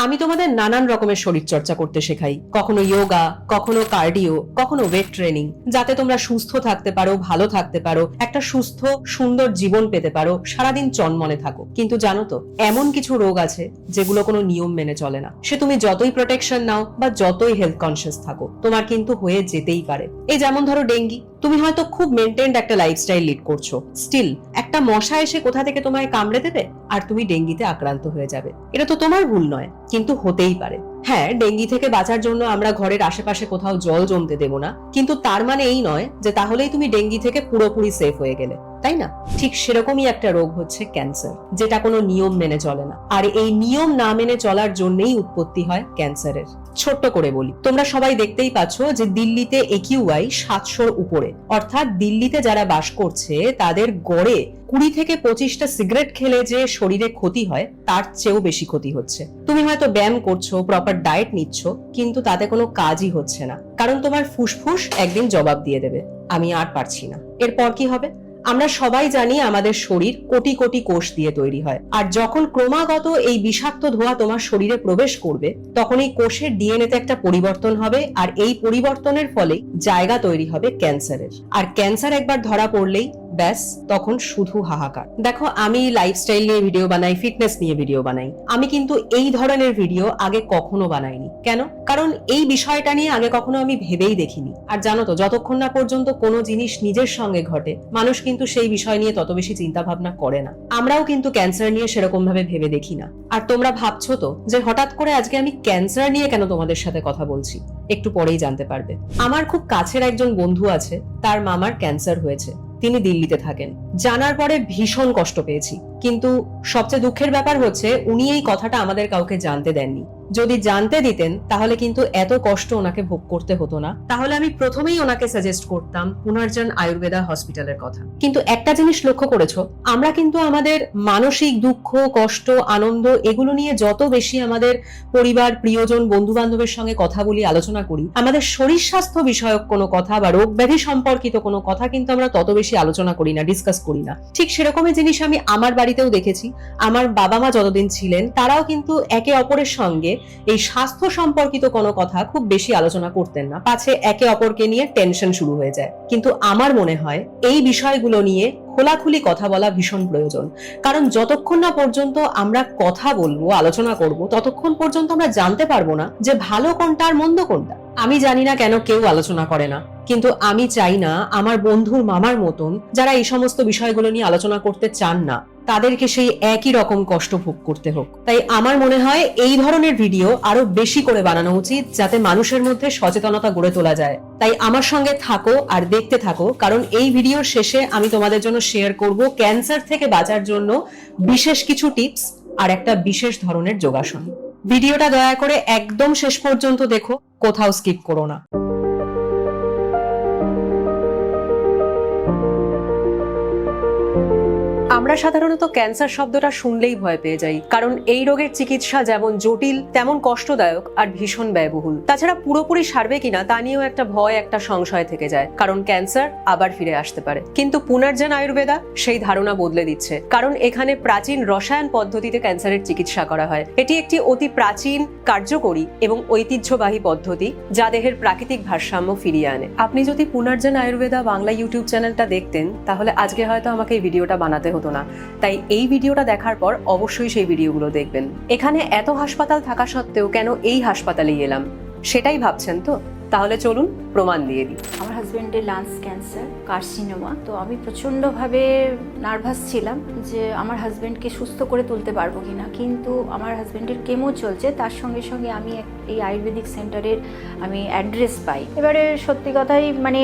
আমি তোমাদের নানান রকমের শরীর চর্চা করতে শেখাই, কখনো যোগা, কখনো কার্ডিও, কখনো ওয়েট ট্রেনিং, যাতে তোমরা সুস্থ থাকতে পারো, ভালো থাকতে পারো, একটা সুস্থ সুন্দর জীবন পেতে পারো, সারাদিন চনমনে থাকো। কিন্তু জানো তো, এমন কিছু রোগ আছে যেগুলো কোনো নিয়ম মেনে চলে না। সে তুমি যতই প্রোটেকশন নাও বা যতই হেলথ কনসিয়াস থাকো, তোমার কিন্তু হয়ে যেতেই পারে। এই যেমন ধরো ডেঙ্গি, তুমি হয়তো খুব মেনটেন্ড একটা লাইফস্টাইল লিড করছো, স্টিল একটা মশা এসে কোথা থেকে তোমায় কামড়ে দেবে আর তুমি ডেঙ্গিতে আক্রান্ত হয়ে যাবে। এটা তো তোমার ভুল নয়, কিন্তু হতেই পারে। হ্যাঁ, ডেঙ্গি থেকে বাঁচার জন্য আমরা ঘরের আশেপাশে কোথাও জল জমতে দেব না, কিন্তু তার মানে এই নয় যে তাহলেই তুমি ডেঙ্গি থেকে পুরোপুরি সেফ হয়ে গেলে, তাই না? ঠিক সেরকমই একটা রোগ হচ্ছে ক্যান্সার, যেটা কোনো নিয়ম মেনে চলে না। আর এই নিয়ম না মেনে চলার জন্যই উৎপত্তি হয় ক্যান্সারের। ছোট্ট করে বলি, তোমরা সবাই দেখতেই পাচ্ছ যে দিল্লিতে AQI 700-র উপরে, অর্থাৎ দিল্লিতে যারা বাস করছে তাদের গড়ে 20 থেকে 25টা সিগারেট খেলে যে শরীরে ক্ষতি হয় তার চেয়েও বেশি ক্ষতি হচ্ছে। তুমি হয়তো ব্যায়াম করছো, প্রপার ডায়েট নিচ্ছ, কিন্তু তাতে কোনো কাজই হচ্ছে না, কারণ তোমার ফুসফুস একদিন জবাব দিয়ে দেবে, আমি আর পারছি না। এরপর কি হবে? আমরা সবাই জানি আমাদের শরীর কোটি কোটি কোষ দিয়ে তৈরি হয়, আর যখন ক্রমাগত এই বিষাক্ত ধোঁয়া তোমার শরীরে প্রবেশ করবে, তখন এই কোষের DNA তে একটা পরিবর্তন হবে, আর এই পরিবর্তনের ফলে জায়গা তৈরি হবে ক্যান্সারের। আর ক্যান্সার একবার ধরা পড়লেই ব্যাস, তখন শুধু হাহাকার। দেখো, আমি লাইফস্টাইল নিয়ে ভিডিও বানাই, ফিটনেস নিয়ে ভিডিও বানাই, আমি কিন্তু এই ধরনের ভিডিও আগে কখনো বানাইনি। কেন? কারণ এই বিষয়টা নিয়ে আগে কখনো আমি ভেবেই দেখিনি। আর জানো তো, যতক্ষণ না পর্যন্ত কোনো জিনিস নিজের সঙ্গে ঘটে, মানুষ কিন্তু সেই বিষয় নিয়ে তত বেশি চিন্তা ভাবনা করে না। আমরাও কিন্তু ক্যান্সার নিয়ে সেরকম ভাবে ভেবে দেখি না। আর তোমরা ভাবছো তো যে হঠাৎ করে আজকে আমি ক্যান্সার নিয়ে কেন তোমাদের সাথে কথা বলছি, একটু পরেই জানতে পারবে। আমার খুব কাছের একজন বন্ধু আছে, তার মামার ক্যান্সার হয়েছে, তিনি দিল্লিতে থাকেন। জানার পরে ভীষণ কষ্ট পেয়েছি, কিন্তু সবচেয়ে দুঃখের ব্যাপার হচ্ছে উনি এই কথাটা আমাদের কাউকে জানতে দেননি। যদি জানতে দিতেন তাহলে কিন্তু এত কষ্ট ওনাকে ভোগ করতে হতো না। তাহলে আমি প্রথমেই ওনাকে সাজেস্ট করতাম পুনর্জন আয়ুর্বেদা হসপিটালের কথা। কিন্তু একটা জিনিস লক্ষ্য করেছো, আমরা কিন্তু আমাদের মানসিক দুঃখ, কষ্ট, আনন্দ এগুলো নিয়ে যত বেশি আমাদের পরিবার, প্রিয়জন, বন্ধু বান্ধবের সঙ্গে কথা বলি, আলোচনা করি, আমাদের শরীর স্বাস্থ্য বিষয়ক কোনো কথা বা রোগ ব্যাধি সম্পর্কিত কোনো কথা কিন্তু আমরা তত বেশি আলোচনা করি না, ডিসকাস করি না। ঠিক সেরকমই জিনিস আমি আমার বাড়িতেও দেখেছি। আমার বাবা মা যতদিন ছিলেন, তারাও কিন্তু একে অপরের সঙ্গে এই স্বাস্থ্য সম্পর্কিত কোনো কথা খুব বেশি আলোচনা করতেন না, পাছে একে অপরকে নিয়ে টেনশন শুরু হয়ে যায়। কিন্তু আমার মনে হয় এই বিষয়গুলো নিয়ে খোলাখুলি কথা বলা ভীষণ প্রয়োজন, কারণ যতক্ষণ না পর্যন্ত আমরা কথা বলবো, আলোচনা করব, ততক্ষণ পর্যন্ত আমরা জানতে পারবো না যে ভালো কোনটা আর মন্দ কোনটা। আমি জানি না কেন কেউ আলোচনা করে না, কিন্তু আমি চাই না আমার বন্ধুর মামার মতন যারা এই সমস্ত বিষয়গুলো নিয়ে আলোচনা করতে চান না, তাদেরকে সেই একই রকম কষ্ট ভোগ করতে হোক। তাই আমার মনে হয় এই ধরনের ভিডিও আরো বেশি করে বানানো উচিত, যাতে মানুষের মধ্যে সচেতনতা গড়ে তোলা যায়। তাই আমার সঙ্গে থাকো আর দেখতে থাকো, কারণ এই ভিডিওর শেষে আমি তোমাদের জন্য শেয়ার করব ক্যান্সার থেকে বাঁচার জন্য বিশেষ কিছু টিপস আর একটা বিশেষ ধরনের যোগাসন। ভিডিওটা দয়া করে একদম শেষ পর্যন্ত দেখো, কোথাও স্কিপ করো না। আমরা সাধারণত ক্যান্সার শব্দটা শুনলেই ভয় পেয়ে যাই, কারণ এই রোগের চিকিৎসা যেমন জটিল তেমন কষ্টদায়ক আর ভীষণ ব্যয়বহুল। তাছাড়া পুরোপুরি সারবে কিনা তা নিয়েও একটা ভয়, একটা সংশয় থেকে যায়, কারণ ক্যান্সার আবার ফিরে আসতে পারে। কিন্তু পুনর্জন আয়ুর্বেদা সেই ধারণা বদলে দিচ্ছে, কারণ এখানে প্রাচীন রসায়ন পদ্ধতিতে ক্যান্সারের চিকিৎসা করা হয়। এটি একটি অতি প্রাচীন, কার্যকরী এবং ঐতিহ্যবাহী পদ্ধতি, যা দেহের প্রাকৃতিক ভারসাম্য ফিরিয়ে আনে। আপনি যদি পুনর্জন আয়ুর্বেদা বাংলা ইউটিউব চ্যানেলটা দেখতেন, তাহলে আজকে হয়তো আমাকে এই ভিডিওটা বানাতে হতো না। তাই এই ভিডিওটা দেখার পর অবশ্যই সেই ভিডিওগুলো দেখবেন। এখানে এত হাসপাতাল থাকা সত্ত্বেও কেন এই হাসপাতালেই এলাম, সেটাই ভাবছেন তো? তাহলে চলুন প্রমাণ দিয়ে দিই। আমার হাজবেন্ডের লাংস ক্যান্সার, কার্সিনোমা। তো আমি প্রচণ্ডভাবে নার্ভাস ছিলাম যে আমার হাজবেন্ডকে সুস্থ করে তুলতে পারবো কিনা। কিন্তু আমার হাজবেন্ডের কেমো চলছে, তার সঙ্গে সঙ্গে আমি এই আয়ুর্বেদিক সেন্টারের আমি অ্যাড্রেস পাই। এবারে সত্যি কথাই মানে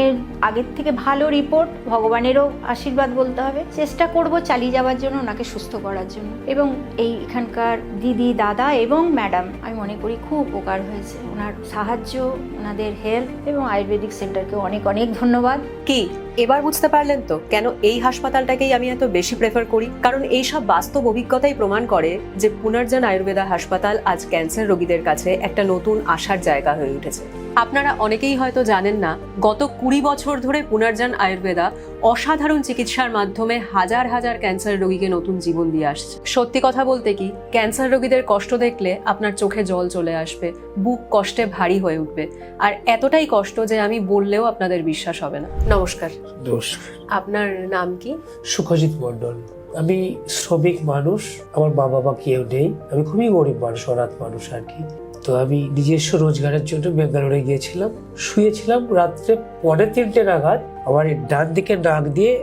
আগের থেকে ভালো রিপোর্ট, ভগবানেরও আশীর্বাদ বলতে হবে। চেষ্টা করব চালিয়ে যাওয়ার জন্য, ওনাকে সুস্থ করার জন্য। এবং এখানকার দিদি, দাদা এবং ম্যাডাম আমি মনে করি খুব উপকার হয়েছে। ওনার সাহায্য, ওনাদের হেল্প এবং আয়ুর্বেদিক সেন্টারকে অনেক অনেক ধন্যবাদ। কি এবার বুঝতে পারলেন তো কেন এই হাসপাতালটাকেই আমি এত বেশি প্রেফার করি? কারণ এইসব বাস্তব অভিজ্ঞতাই প্রমাণ করে যে পুনর্জন আয়ুর্বেদা হাসপাতাল আজ ক্যান্সার রোগীদের কাছে একটা নতুন আশার জায়গা হয়ে উঠেছে। আপনারা অনেকেই হয়তো জানেন না, গত 20 বছর ধরে পুনর্জন আয়ুর্বেদা অসাধারণ চিকিৎসার মাধ্যমে হাজার হাজার ক্যান্সার রোগীকে নতুন জীবন দিয়ে আসছে। সত্যি কথা বলতে কি, ক্যান্সার রোগীদের কষ্ট দেখলে আপনার চোখে জল চলে আসবে, বুক কষ্টে ভারী হয়ে উঠবে, আর এতটাই কষ্ট যে আমি বললেও আপনাদের বিশ্বাস হবে না। নমস্কার। নমস্কার। আপনার নাম কি? সুখজিৎ মণ্ডল। আমি শ্রমিক মানুষ, আমার মা বাবা কেউ নেই, আমি খুবই গরিব মানুষ, অনাথ মানুষ আর কি। তো আমি নিজস্ব রোজগারের জন্য বেঙ্গালোরে গিয়েছিলাম, শুয়েছিলাম। রাত্রে 2:30 নাগাদ আমার এই ডান দিকে নাক দিয়ে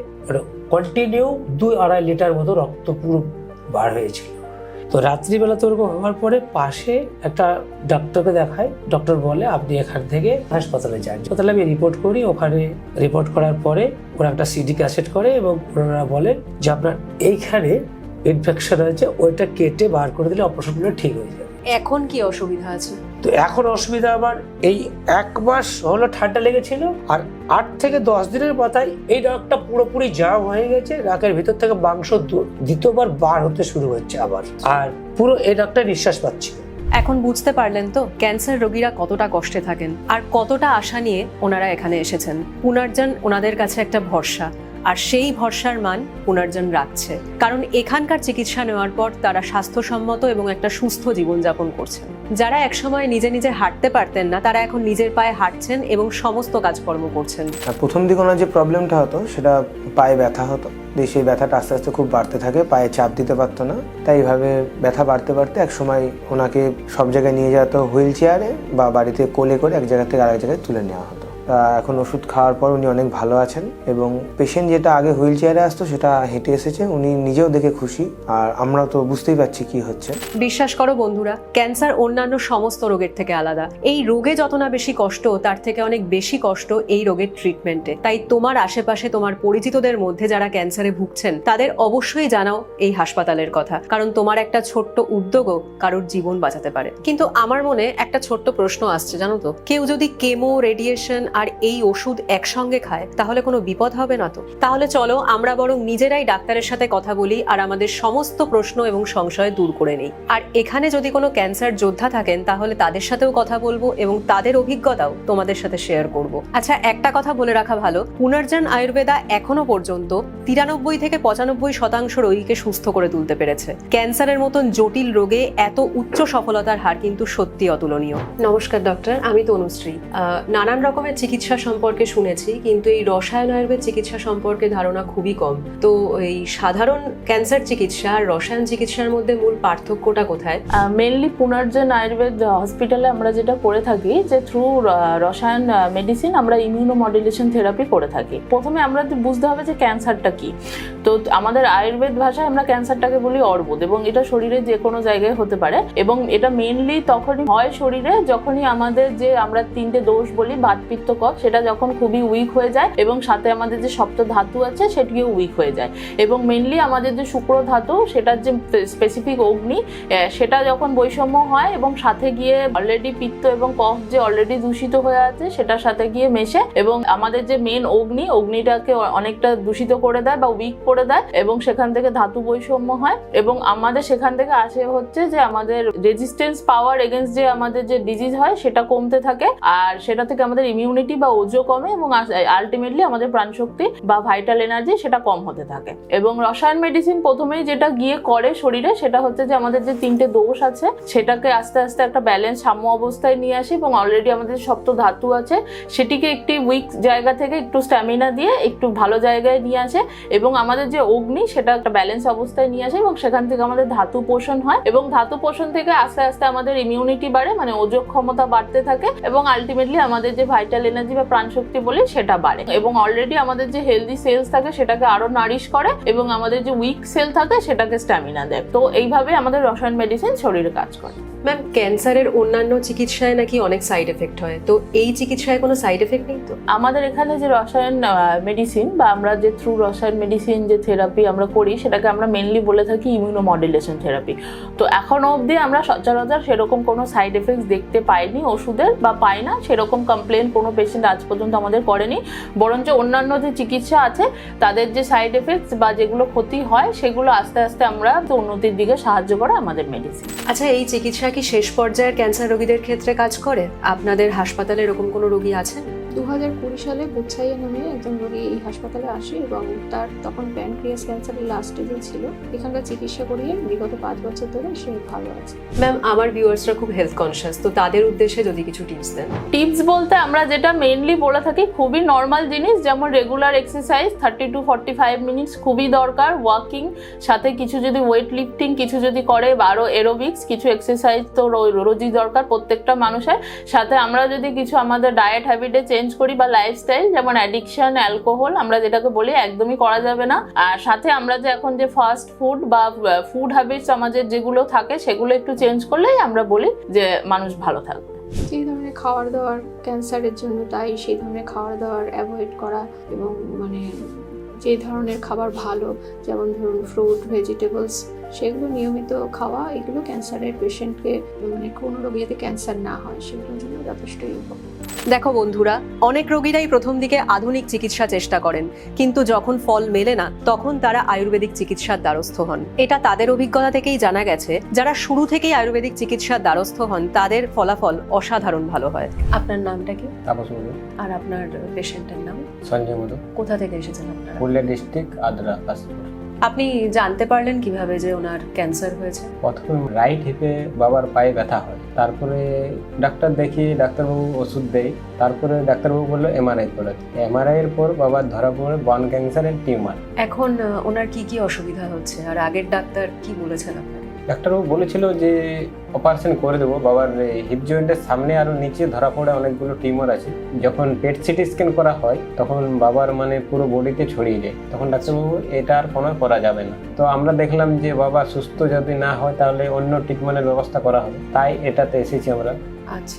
কন্টিনিউ 2-2.5 লিটার মতো রক্ত পুরো বার হয়েছিল। তো রাত্রিবেলা তো ওরকম হওয়ার পরে পাশে একটা ডাক্তারকে দেখাই, ডক্টর বলে আপনি এখান থেকে হাসপাতালে যান। হাসপাতালে আমি রিপোর্ট করি, ওখানে রিপোর্ট করার পরে ওরা একটা সিডি ক্যাসেট করে এবং ওনারা বলেন যে আপনার এইখানে ইনফেকশন হয়েছে, ওইটা কেটে বার করে দিলে অপারেশন করলে ঠিক হয়ে যাবে। এখন কি অসুবিধা আছে? তো এখন অসুবিধা আমার এই 1 মাস হলো ঠান্ডা লেগেছিল, আর 8 থেকে 10 দিনের মাথায় এই নাকটা পুরোপুরি জাম হয়ে গেছে। নাকের ভিতর থেকে মাংস দ্বিতীয়বার বার হতে শুরু হচ্ছে আবার, আর পুরো এই নাকটা নিঃশ্বাস পাচ্ছি। এখন বুঝতে পারলেন তো ক্যান্সার রোগীরা কতটা কষ্টে থাকেন আর কতটা আশা নিয়ে ওনারা এখানে এসেছেন। পুনর্জন ওনাদের কাছে একটা ভরসা, আর সেই ভরসার মান পুনর্জন রাখছে, কারণ এখানকার চিকিৎসা নেওয়ার পর তারা স্বাস্থ্যসম্মত এবং একটা সুস্থ জীবনযাপন করছেন। যারা একসময় নিজে নিজে হাঁটতে পারতেন না, তারা এখন নিজের পায়ে হাঁটছেন এবং সমস্ত কাজকর্ম করছেন। প্রথম দিকে ওনার যে প্রবলেমটা হতো সেটা পায়ে ব্যথা হতো, দিয়ে সেই ব্যথাটা আস্তে আস্তে খুব বাড়তে থাকে, পায়ে চাপ দিতে পারতো না। তাই এইভাবে ব্যথা বাড়তে বাড়তে এক সময় ওনাকে সব জায়গায় নিয়ে যেত হুইল চেয়ারে বা বাড়িতে কোলে করে এক জায়গা থেকে আরেক জায়গায় তুলে নেওয়া হতো। এখন ওষুধ খাওয়ার পর উনি অনেক ভালো আছেন এবং পেশেন্ট যেটা আগে হুইল চেয়ারে আসতো সেটা হেঁটে এসেছে, উনি নিজেও দেখে খুশি, আর আমরাও তো বুঝতেই পারছি কি হচ্ছে। বিশ্বাস করো বন্ধুরা, ক্যান্সার অন্যান্য সমস্ত রোগের থেকে আলাদা। এই রোগে যত না বেশি কষ্ট, তার থেকে অনেক বেশি কষ্ট এই রোগের ট্রিটমেন্টে। তাই তোমার আশেপাশে তোমার পরিচিতদের মধ্যে যারা ক্যান্সারে ভুগছেন তাদের অবশ্যই জানাও এই হাসপাতালের কথা, কারণ তোমার একটা ছোট্ট উদ্যোগও কারোর জীবন বাঁচাতে পারে। কিন্তু আমার মনে একটা ছোট্ট প্রশ্ন আসছে, জানো তো, কেউ যদি কেমো, রেডিয়েশন আর এই ওষুধ একসঙ্গে খায় তাহলে কোনো বিপদ হবে না তো? তাহলে চলো আমরা বরং নিজেরাই ডাক্তারের সাথে কথা বলি আর আমাদের সমস্ত প্রশ্ন এবং সংশয় দূর করে নেই। আর এখানে যদি কোনো ক্যান্সার যোদ্ধা থাকেন তাহলে তাদের সাথেও কথা বলবো এবং তাদের অভিজ্ঞতাও তোমাদের সাথে শেয়ার করব। আচ্ছা, একটা কথা বলে রাখা ভালো, পুনর্জন আয়ুর্বেদা এখনো পর্যন্ত 93 থেকে 95% রোগীকে সুস্থ করে তুলতে পেরেছে। ক্যান্সারের মতন জটিল রোগে এত উচ্চ সফলতার হার কিন্তু সত্যি অতুলনীয়। নমস্কার ডক্টর, আমি তনুশ্রী। নানান রকমের চিকিৎসা সম্পর্কে শুনেছি, কিন্তু এই রসায়ন আয়ুর্বেদ চিকিৎসা সম্পর্কে ধারণা খুবই কম। তো এই সাধারণ ক্যান্সার চিকিৎসা আর রসায়ন চিকিৎসার মধ্যে মূল পার্থক্যটা কোথায়? মেনলি পুনর্জন আয়ুর্বেদ হসপিটালে আমরা যেটা করে থাকি যে থ্রু রসায়ন মেডিসিন আমরা ইমিউনোমডুলেশন থেরাপি করে থাকি। প্রথমে আমরা বুঝতে হবে যে ক্যান্সারটা কি। তো আমাদের আয়ুর্বেদ ভাষায় আমরা ক্যান্সারটাকে বলি অর্বুদ, এবং এটা শরীরে যে কোনো জায়গায় হতে পারে, এবং এটা মেনলি তখনই হয় শরীরে যখনই আমাদের যে আমরা 3টে দোষ বলি, বাত, পিত্ত, কফ, সেটা যখন খুবই উইক হয়ে যায় এবং সাথে আমাদের যে সপ্ত ধাতু আছে সেটিও উইক হয়ে যায়। এবং মেনলি আমাদের যে শুক্র ধাতু, সেটার যে স্পেসিফিক অগ্নি, সেটা যখন বৈষম্য হয় এবং সাথে গিয়ে অলরেডি পিত্ত এবং কফ যে অলরেডি দূষিত হয়ে আছে সেটার সাথে গিয়ে মেশে এবং আমাদের যে মেন অগ্নিটাকে অনেকটা দূষিত করে দেয় বা উইক করে দেয়, এবং সেখান থেকে ধাতু বৈষম্য হয় এবং আমাদের সেখান থেকে আসে হচ্ছে যে আমাদের রেজিস্ট্যান্স পাওয়ার এগেইনস্ট যে আমাদের যে ডিজিজ হয় সেটা কমতে থাকে, আর সেটা থেকে আমাদের ইমিউনিটি বা ওজো কমে এবং আলটিমেটলি আমাদের প্রাণশক্তি বা ভাইটাল এনার্জি সেটা কম হতে থাকে। এবং রসায়ন মেডিসিন প্রথমেই যেটা গিয়ে করে শরীরে সেটা হচ্ছে যে আমাদের যে 3টে দোষ আছে সেটাকে আস্তে আস্তে একটা ব্যালেন্স, সাম্য অবস্থায় নিয়ে আসে এবং অলরেডি আমাদের সপ্ত ধাতু আছে সেটিকে একটি উইক জায়গা থেকে একটু স্ট্যামিনা দিয়ে একটু ভালো জায়গায় নিয়ে আসে, এবং আমাদের যে অগ্নি সেটা একটা ব্যালেন্স অবস্থায় নিয়ে আসে এবং সেখান থেকে আমাদের ধাতু পোষণ হয়, এবং ধাতু পোষণ থেকে আস্তে আস্তে আমাদের ইমিউনিটি বাড়ে, মানে ওজো ক্ষমতা বাড়তে থাকে, এবং আলটিমেটলি আমাদের যে ভাইটাল এনার্জি বা প্রাণশক্তি বলি সেটা বাড়ে, এবং অলরেডি আমাদের যে হেলদি সেলস থাকে সেটাকে আরো নারিশ করে এবং আমাদের যে উইক সেল থাকে সেটাকে স্ট্যামিনা দেয়। তো এইভাবে আমাদের রসায়ন মেডিসিন শরীরে কাজ করে। ম্যাম, ক্যান্সারের অন্যান্য চিকিৎসায় নাকি অনেক সাইড এফেক্ট হয়, তো এই চিকিৎসায় কোনো সাইড এফেক্ট নেই তো? আমাদের এখানে যে রসায়ন মেডিসিন বা আমরা যে থ্রু রসায়ন মেডিসিন যে থেরাপি আমরা করি সেটাকে আমরা মেনলি বলে থাকি ইমিউনোমডুলেশন থেরাপি। তো এখনো অবধি আমরা সচরাচর সেরকম কোনো সাইড এফেক্টস দেখতে পাইনি ওষুধের, বা পাই না, সেরকম কমপ্লেন কোনো পেশেন্ট আজ পর্যন্ত আমাদের করেনি। বরঞ্চ অন্যান্য যে চিকিৎসা আছে তাদের যে সাইড এফেক্টস বা যেগুলো ক্ষতি হয় সেগুলো আস্তে আস্তে আমরা উন্নতির দিকে সাহায্য করে আমাদের মেডিসিন। আচ্ছা, এই চিকিৎসা কি শেষ পর্যায়ের ক্যান্সার রোগীদের ক্ষেত্রে কাজ করে? আপনাদের হাসপাতালে এরকম কোনো রোগী আছেন? 2020 সালে বুচ্ছাইয়া নামে একজন রোগী এই হাসপাতালে আসে এবং তার তখন প্যানক্রিয়াস ক্যান্সারের লাস্ট স্টেজে ছিল। এখানকার চিকিৎসা করিয়ে বিগত 5 বছর ধরে সে ভালো আছে। ম্যাম, আমার ভিউয়ার্সরা খুব হেলথ কনসিয়াস, তো তাদের উদ্দেশ্যে যদি কিছু টিপস দেন। টিপস বলতে আমরা যেটা মেইনলি বলে থাকি, খুবই নর্মাল জিনিস, যেমন রেগুলার এক্সারসাইজ 30 to 45 মিনিটস খুবই দরকার। ওয়াকিং, সাথে কিছু যদি ওয়েট লিফটিং কিছু যদি করে, আরও এরোবিক্স কিছু এক্সারসাইজ তো রোজই দরকার প্রত্যেকটা মানুষের। সাথে আমরা যদি কিছু আমাদের ডায়েট হ্যাবিটে চেঞ্জ করি বা লাইফস্টাইল, যেমন অ্যাডিকশন, অ্যালকোহল আমরা যেটাকে বলি, একদমই করা যাবে না। আর সাথে আমরা যে এখন যে ফাস্ট ফুড বা ফুড হ্যাবিটস আমাদের যেগুলো থাকে সেগুলো একটু চেঞ্জ করলেই আমরা বলি যে মানুষ ভালো থাকবে। যে ধরনের খাবার দাবার ক্যান্সারের জন্য তাই সেই ধরনের খাবার দাবার অ্যাভয়েড করা এবং মানে যে ধরনের খাবার ভালো, যেমন ধরুন ফ্রুট, ভেজিটেবলস, সেগুলো নিয়মিত খাওয়া, এগুলো ক্যান্সারের পেশেন্টকে মানে কোনো রোগী যাতে ক্যান্সার না হয় সেগুলোর জন্য যথেষ্টই উপকার। দেখো বন্ধুরা, অনেক রোগীরাই প্রথম দিকে আধুনিক চিকিৎসা চেষ্টা করেন, কিন্তু যখন ফল মেলে না তখন তারা আয়ুর্বেদিক চিকিৎসার দ্বারস্থ হন। এটা তাদের অভিজ্ঞতা থেকেই জানা গেছে, যারা শুরু থেকেই আয়ুর্বেদিক চিকিৎসার দ্বারস্থ হন তাদের ফলাফল অসাধারণ ভালো হয়। আপনার নামটা কি? তাপস মুর্মু। আর আপনার পেশেন্টের নাম? সঞ্জয় মধু। কোথা থেকে এসেছেন আপনারা? পুরুলিয়া ডিস্ট্রিক্ট, আদ্রা, কাশীপুর। আপনি জানতে পারলেন কিভাবে যে ওনার ক্যান্সার হয়েছে? প্রথমে রাইট হিপে বাবার পায়ে ব্যথা হয়, তারপরে ডাক্তার দেখি, ডাক্তারবাবু ওষুধ দেয়, তারপরে ডাক্তারবাবু বললো এমআরআই করে। এমআরআই এর পর বাবার ধরা পড়ে বন ক্যান্সারের টিউমার। এখন ওনার কি কি অসুবিধা হচ্ছে আর আগের ডাক্তার কি বলেছেন আপনাকে? ডাক্তারবাবু বলেছিল যে অপারেশন করে দেবো, বাবার হিপ জয়েন্টের সামনে আরো নিচে ধরা পড়ে অনেকগুলো টিউমার আছে। যখন পেট সিটি স্ক্যান করা হয় তখন বাবার মানে পুরো বডিতে ছড়িয়ে যায়, তখন ডাক্তারবাবু এটা আর কোনো করা যাবে না। তো আমরা দেখলাম যে বাবা সুস্থ যদি না হয় তাহলে অন্য ট্রিটমেন্টের ব্যবস্থা করা হবে, তাই এটাতে এসেছি আমরা। আচ্ছা,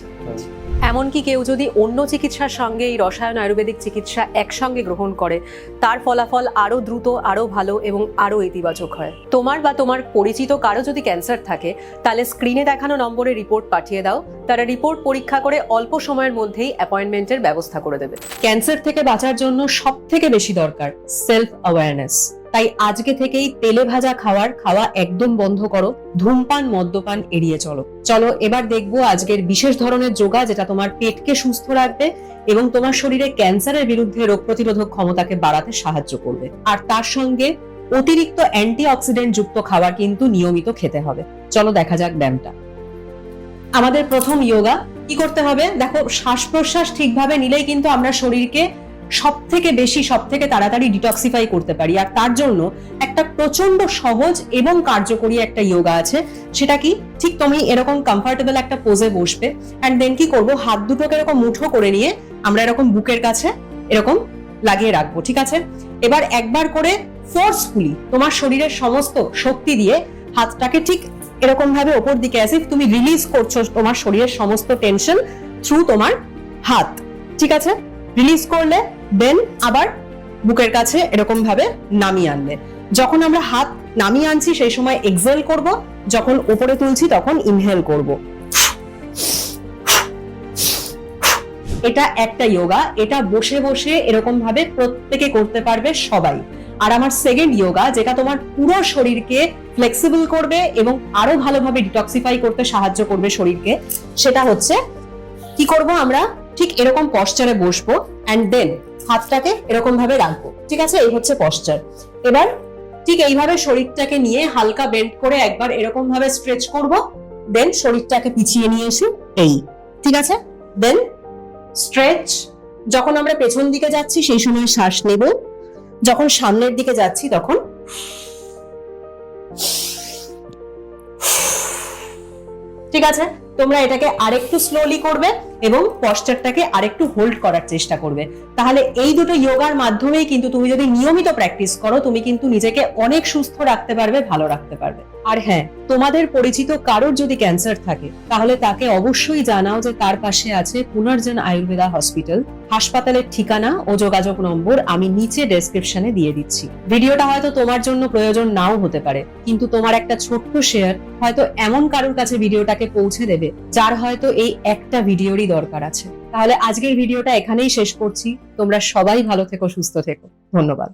এমনকি কেউ যদি অন্য চিকিৎসার সঙ্গে এই রসায়ন আয়ুর্বেদিক চিকিৎসা একসঙ্গে গ্রহণ করে তার ফলাফল আরো দ্রুত, আরো ভালো এবং আরো ইতিবাচক হয়। তোমার বা তোমার পরিচিত কারো যদি ক্যান্সার থাকে তাহলে স্ক্রিনে দেখানো নম্বরে রিপোর্ট পাঠিয়ে দাও, তারা রিপোর্ট পরীক্ষা করে অল্প সময়ের মধ্যেই অ্যাপয়েন্টমেন্টের ব্যবস্থা করে দেবে। ক্যান্সার থেকে বাঁচার জন্য সব থেকে বেশি দরকার সেলফ অ্যাওয়ারনেস। তাই আজকে থেকেই তেলে ভাজা খাওয়া একদম বন্ধ করো, ধূমপান, মদ্যপান এড়িয়ে চলো। চলো এবার দেখবো আজকের বিশেষ ধরনের যোগা যেটা তোমার পেটকে সুস্থ রাখবে এবং তোমার শরীরে ক্যান্সারের বিরুদ্ধে রোগ প্রতিরোধক ক্ষমতাকে বাড়াতে সাহায্য করবে। আর তার সঙ্গে অতিরিক্ত অ্যান্টিঅক্সিডেন্ট যুক্ত খাবার কিন্তু নিয়মিত খেতে হবে। চলো দেখা যাক ব্যায়ামটা। আমাদের প্রথম যোগা কি করতে হবে? দেখো, শ্বাস প্রশ্বাস ঠিকভাবে নিলেই কিন্তু আমরা শরীরকে সব থেকে তাড়াতাড়ি ডিটক্সিফাই করতে পারি। আর তার জন্য একটা প্রচন্ড সহজ এবং কার্যকরী একটা যোগা আছে। সেটা কি? ঠিক তুমি এরকম কমফর্টেবল একটা পোজে বসবে, এন্ড দেন কি করব, হাত দুটোকে এরকম মুঠো করে নিয়ে আমরা এরকম বুকের কাছে এরকম লাগিয়ে রাখবো। ঠিক আছে? এবার একবার করে ফোর্সফুলি তোমার শরীরের সমস্ত শক্তি দিয়ে হাতটাকে ঠিক এরকম ভাবে ওপর দিকে আসি তুমি রিলিজ করছো তোমার শরীরের সমস্ত টেনশন থ্রু তোমার হাত। ঠিক আছে? রিলিজ করলে দেন আবার বুকের কাছে এরকম ভাবে নামিয়ে আনলে। যখন আমরা হাত নামিয়ে আনছি সেই সময় এক্সহেল করব, যখন উপরে তুলছি তখন ইনহেল করব। এটা একটা যোগা, এটা বসে বসে এরকম ভাবে প্রত্যেকে করতে পারবে সবাই। আর আমার সেকেন্ড যোগা যেটা তোমার পুরো শরীরকে ফ্লেক্সিবল করবে এবং আরো ভালোভাবে ডিটক্সিফাই করতে সাহায্য করবে শরীরকে, সেটা হচ্ছে কি করব, আমরা ঠিক এরকম পশ্চারে বসবো এন্ড দেন হাতটাকে এরকম ভাবে রাখবো। ঠিক আছে? এই হচ্ছে পশ্চার। এবার ঠিক এইভাবে শরীরটাকে নিয়ে হালকা বেন্ড করে একবার এরকম ভাবে স্ট্রেচ করব, দেন শরীরটাকে পিছিয়ে নিয়ে এসে এই। ঠিক আছে? দেন স্ট্রেচ। যখন আমরা পেছন দিকে যাচ্ছি সেই সময় শ্বাস নেব, যখন সামনের দিকে যাচ্ছি তখন ঠিক আছে? তোমরা এটাকে আরেকটু স্লোলি করবে এবং পশ্চারটাকে আরেকটু হোল্ড করার চেষ্টা করবে। তাহলে এই দুটো যোগার মাধ্যমেই কিন্তু তুমি যদি নিয়মিত প্র্যাকটিস করো তুমি কিন্তু নিজেকে অনেক সুস্থ রাখতে পারবে, ভালো রাখতে পারবে। আর হ্যাঁ, তোমাদের পরিচিত কারোর যদি ক্যান্সার থাকে তাহলে তাকে অবশ্যই জানাও যে তার পাশে আছে পুনর্জন আয়ুর্বেদা হসপিটাল। হাসপাতালের ঠিকানা ও যোগাযোগ নম্বর আমি নিচে ডেসক্রিপশনে দিয়ে দিচ্ছি। ভিডিওটা হয়তো তোমার জন্য প্রয়োজন নাও হতে পারে, কিন্তু তোমার একটা ছোট্ট শেয়ার হয়তো এমন কারোর কাছে ভিডিওটাকে পৌঁছে দেবে যার হয়তো এই একটা ভিডিওরই দরকার আছে। তাহলে আজকের ভিডিওটা এখানেই শেষ করছি। তোমরা সবাই ভালো থেকো, সুস্থ থেকো। ধন্যবাদ।